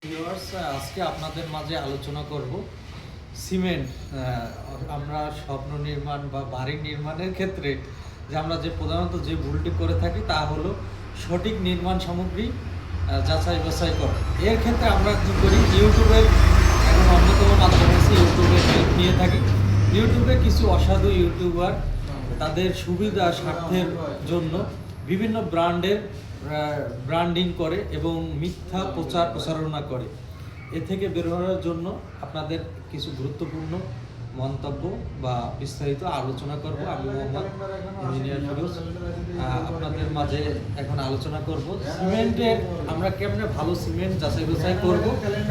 Viewers, আজকে আপনাদের মাঝে আলোচনা করব সিমেন্ট। আমরা স্বপ্ন নির্মাণ বা বাড়ি নির্মাণের ক্ষেত্রে আমরা প্রধানত যে ভুলটি করে থাকি তা হলো সঠিক নির্মাণ সামগ্রী যাচাই বাছাই করা। এর ক্ষেত্রে আমরা কী করি, ইউটিউবের এখন অন্যতম মাধ্যম আছে, ইউটিউবে হেল্প নিয়ে থাকি। ইউটিউবে কিছু অসাধু ইউটিউবার তাদের সুবিধা স্বার্থের জন্য বিভিন্ন ব্র্যান্ডের ব্র্যান্ডিং করে এবং মিথ্যা প্রচারণা করে। এ থেকে বের হওয়ার জন্য আপনাদের কিছু গুরুত্বপূর্ণ মন্তব্য বা বিস্তারিত আলোচনা করব। আমি মোহাম্মদ ইঞ্জিনিয়ার ফিরোজ আপনাদের মাঝে এখন আলোচনা করব সিমেন্টের আমরা কেমনে ভালো সিমেন্ট যাচাই বাছাই করব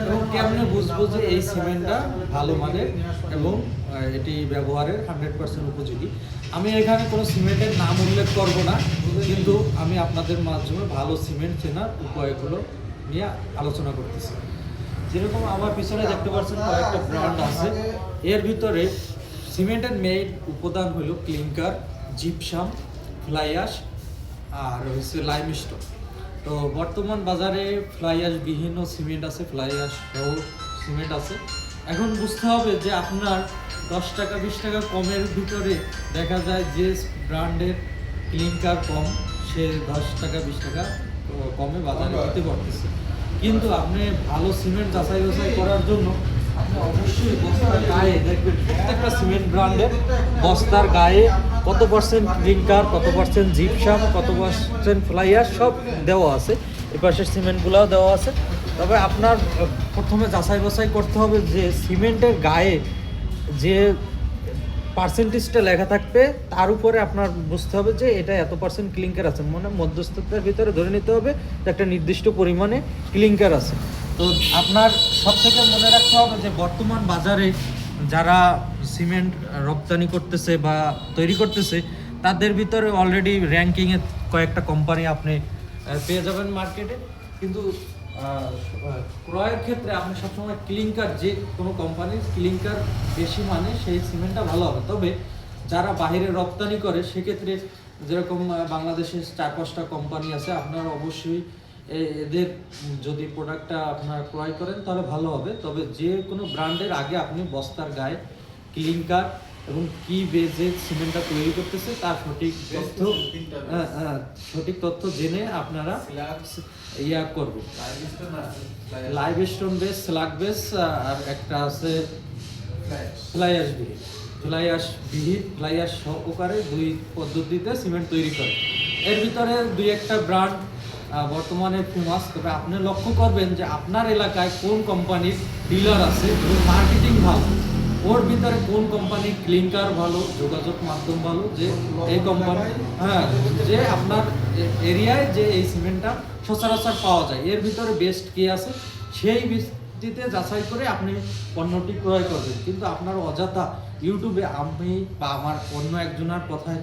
এবং কেমনে বুঝবো যে এই সিমেন্টটা ভালো মানের এবং এটি ব্যবহারের 100% উপযোগী। আমি এখানে কোনো সিমেন্টের নাম উল্লেখ করব না, কিন্তু আমি আপনাদের মাধ্যমে ভালো সিমেন্ট চেনার উপায়গুলো নিয়ে আলোচনা করতেছি। যেরকম আমার পিছনে দেখতে পাচ্ছেন কয়েকটা ব্র্যান্ড আছে। এর ভিতরে সিমেন্টের মেইন উপাদান হলো ক্লিংকার, জিপসাম, ফ্লাই অ্যাশ আর হচ্ছে লাইমস্টোন। তো বর্তমান বাজারে ফ্লাই অ্যাশ বিহীন সিমেন্ট আছে, ফ্লাই অ্যাশ সহ সিমেন্ট আছে। এখন বুঝতে হবে যে আপনার 10 টাকা 20 টাকা কমের ভিতরে দেখা যায় যে ব্র্যান্ডের ক্লিংকার কম, সে 10 টাকা 20 টাকা কমে বাজারে দিতে পারতেছে। কিন্তু আপনি ভালো সিমেন্ট যাচাই বাছাই করার জন্য আপনি অবশ্যই বস্তার গায়ে দেখবেন, প্রত্যেকটা সিমেন্ট ব্র্যান্ডের বস্তার গায়ে কত পার্সেন্ট ক্লিংকার, কত পার্সেন্ট জিপসাম, কত পার্সেন্ট ফ্লাই অ্যাশ সব দেওয়া আছে। এই পাশের সিমেন্টগুলোও দেওয়া আছে। তবে আপনার প্রথমে যাচাই বাছাই করতে হবে যে সিমেন্টের গায়ে যে পার্সেন্টেজটা লেখা থাকবে তার উপরে আপনার বুঝতে হবে যে এটা এত পার্সেন্ট ক্লিংকার আছে, মানে মধ্যস্থতার ভিতরে ধরে নিতে হবে যে একটা নির্দিষ্ট পরিমাণে ক্লিংকার আছে। তো আপনার সব থেকে মনে রাখতে হবে যে বর্তমান বাজারে যারা সিমেন্ট রপ্তানি করতেছে বা তৈরি করতেছে তাদের ভিতরে অলরেডি র্যাঙ্কিংয়ে কয়েকটা কোম্পানি আপনি পেয়ে যাবেন মার্কেটে, কিন্তু ক্রয়ের ক্ষেত্রে আপনি সবসময় ক্লিংকার, যে কোনো কোম্পানির ক্লিংকার বেশি মানে সেই সিমেন্টটা ভালো হবে। তবে যারা বাইরে রপ্তানি করে সেক্ষেত্রে যেরকম বাংলাদেশের 4-5টা কোম্পানি আছে, আপনারা অবশ্যই এদের যদি প্রোডাক্টটা আপনার ক্রয় করেন তাহলে ভালো হবে। তবে যে কোনো ব্র্যান্ডের আগে আপনি বস্তার গায়ে ক্লিংকার এবং কি বেজে সিমেন্টটা তৈরি করতেছে তার সঠিক তথ্য জেনে আপনারা ইয়া করবেন। Limestone base, slag base আর একটা আছে ফ্লাই অ্যাশ বিহীন। ফ্লাই অ্যাশ বিহীন, ফ্লাই অ্যাশ সহকারে দুই পদ্ধতিতে সিমেন্ট তৈরি করে। এর ভিতরে দুই একটা ব্র্যান্ড বর্তমানে ফেমাস। তবে আপনি লক্ষ্য করবেন যে আপনার এলাকায় কোন কোম্পানির ডিলার আছে এবং মার্কেটিং ভালো, ওর ভিতরে কোন কোম্পানির ক্লিংকার ভালো, যোগাযোগ মাধ্যম ভালো, যে এই কোম্পানি যে আপনার এরিয়ায় যে এই সিমেন্টটা সচরাচর পাওয়া যায়, এর ভিতরে বেস্ট কে আছে সেই ভিত্তিতে যাচাই করে আপনি পণ্যটি ক্রয় করবেন। কিন্তু আপনার অযথা ইউটিউবে আমি বা আমার অন্য একজনের কথায়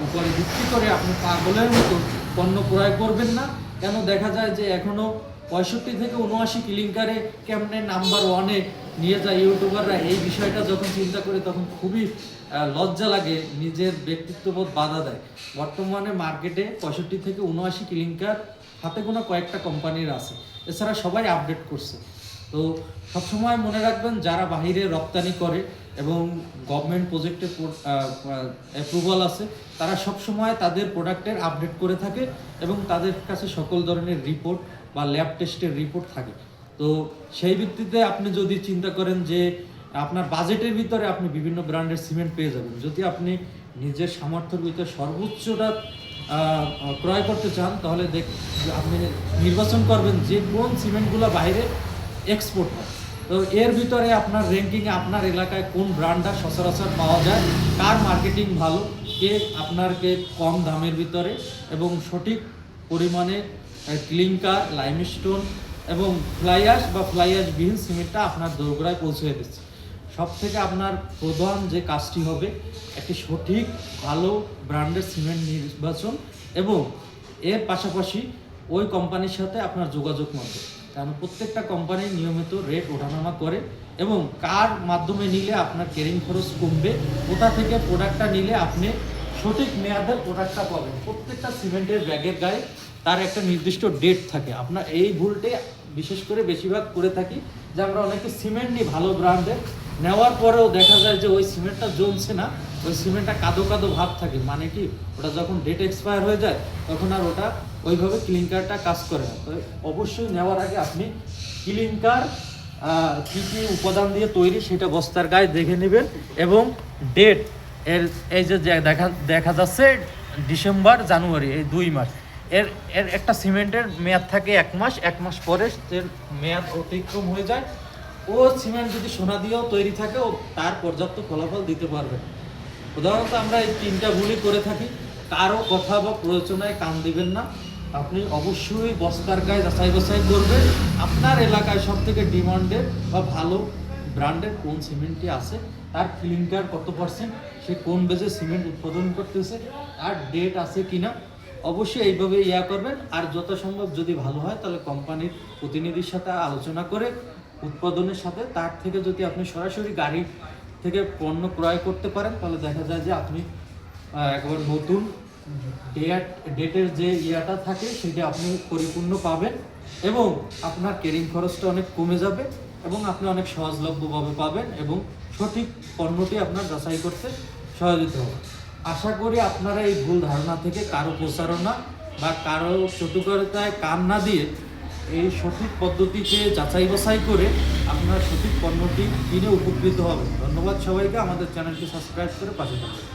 উপরে ভিত্তি করে আপনি পাগলের মতো পণ্য ক্রয় করবেন না। কেন দেখা যায় যে এখনও 65 থেকে 79 ক্লিংকারে কেমনে নাম্বার 1-এ নিয়ে যায় ইউটিউবাররা। এই বিষয়টা যখন চিন্তা করে তখন খুবই লজ্জা লাগে, নিজের ব্যক্তিত্ববোধ বাধা দেয়। বর্তমানে মার্কেটে 65 থেকে 79 ক্লিংকার হাতে গোনা কয়েকটা কোম্পানির আছে, এছাড়া সবাই আপডেট করছে। তো সবসময় মনে রাখবেন যারা বাহিরে রপ্তানি করে এবং গভর্নমেন্ট প্রজেক্টে অ্যাপ্রুভাল আছে, তারা সবসময় তাদের প্রোডাক্টের আপডেট করে থাকে এবং তাদের কাছে সকল ধরনের রিপোর্ট বা ল্যাব টেস্টের রিপোর্ট থাকে। তো সেই ভিত্তিতে আপনি যদি চিন্তা করেন যে আপনার বাজেটের ভিতরে আপনি বিভিন্ন ব্র্যান্ডের সিমেন্ট পেয়ে যাবেন, যদি আপনি নিজের সামর্থ্যের ভিতরে সর্বোচ্চটা ক্রয় করতে চান তাহলে আপনি নির্বাচন করবেন যে কোন সিমেন্টগুলো বাইরে এক্সপোর্ট হয়। তো এর ভিতরে আপনার র্যাঙ্কিংয়ে আপনার এলাকায় কোন ব্র্যান্ডটা সচরাচর পাওয়া যায়, কার মার্কেটিং ভালো, কে কম দামের ভিতরে এবং সঠিক পরিমাণে ক্লিংকার, লাইমস্টোন এবং ফ্লাই অ্যাশ বা ফ্লাই অ্যাশ বিহীন সিমেন্টটা আপনার দোরগোড়ায় পৌঁছে দিচ্ছে। সব থেকে আপনার প্রধান যে কাজটি হবে একটি সঠিক ভালো ব্র্যান্ডের সিমেন্ট নির্বাচন এবং এর পাশাপাশি ওই কোম্পানির সাথে আপনার যোগাযোগ মাধ্যম, কারণ প্রত্যেকটা কোম্পানি নিয়মিত রেট ওঠানামা করে এবং কার মাধ্যমে নিলে আপনার ক্যারিং খরচ কমবে, কোথা থেকে প্রোডাক্টটা নিলে আপনি সঠিক মেয়াদের প্রোডাক্টটা পাবেন। প্রত্যেকটা সিমেন্টের ব্যাগের গায়ে তার একটা নির্দিষ্ট ডেট থাকে। আপনার এই ভুলটি বিশেষ করে বেশিরভাগ করে থাকি যে আমরা অনেকে সিমেন্ট নিই ভালো ব্র্যান্ডের, নেওয়ার পরেও দেখা যায় যে ওই সিমেন্টটা জমছে না, ওই সিমেন্টটা কাদো কাদো ভাব থাকে। মানে কি, ওটা যখন ডেট এক্সপায়ার হয়ে যায় তখন আর ওটা ওইভাবে ক্লিংকারটা কাজ করে না। তো অবশ্যই নেওয়ার আগে আপনি ক্লিংকার কী কী উপাদান দিয়ে তৈরি সেটা বস্তার গায়ে দেখে নেবেন, এবং ডেট এর এই যে দেখা যাচ্ছে ডিসেম্বর জানুয়ারি, এই 2 মাস, এর এর একটা সিমেন্টের মেয়াদ থাকে 1 মাস, 1 মাস পরে এর মেয়াদ অতিক্রম হয়ে যায়। ও সিমেন্ট যদি সোনা দিয়েও তৈরি থাকে, ও তার পর্যাপ্ত ফলাফল দিতে পারবে না। উদাহরণত আমরা এই 3টা ভুলই করে থাকি। কারো কথা বা প্রয়োজনায় কান দিবেন না। আপনি অবশ্যই বস্তার গায়ে যাচাই বাছাই করবেন আপনার এলাকায় সব থেকে ডিমান্ডেড বা ভালো ব্র্যান্ডের কোন সিমেন্টটি আছে, তার ক্লিংকার কত পার্সেন্ট, সে কোন বেজে সিমেন্ট উৎপাদন করতেছে, আর ডেট আছে কিনা। অবশ্যই এইভাবে করবেন। আর যথাসম্ভব যদি ভালো হয় তাহলে কোম্পানির প্রতিনিধির সাথে আলোচনা করে উৎপাদনের সাথে তার থেকে যদি আপনি সরাসরি গাড়ি থেকে পণ্য ক্রয় করতে পারেন, তাহলে দেখা যায় যে আপনি একবার নতুন ডেটের যে ইয়াটা থাকে সেটা আপনি পরিপূর্ণ পাবেন, এবং আপনার ক্যারিং খরচটা অনেক কমে যাবে, এবং আপনি অনেক সহজলভ্যভাবে পাবেন, এবং সঠিক পণ্যটি আপনার যাচাই করতে সহযোগিতা হবে। আশা করি আপনারা এই ভুল ধারণা থেকে কারো প্রচারণা বা কারো চটুকারিতায় কান না দিয়ে এই সঠিক পদ্ধতিতে যাচাই বাছাই করে আপনার সঠিক পণ্যটি কিনে উপকৃত হবে। ধন্যবাদ সবাইকে। আমাদের চ্যানেলটি সাবস্ক্রাইব করে পাশে থাকবেন।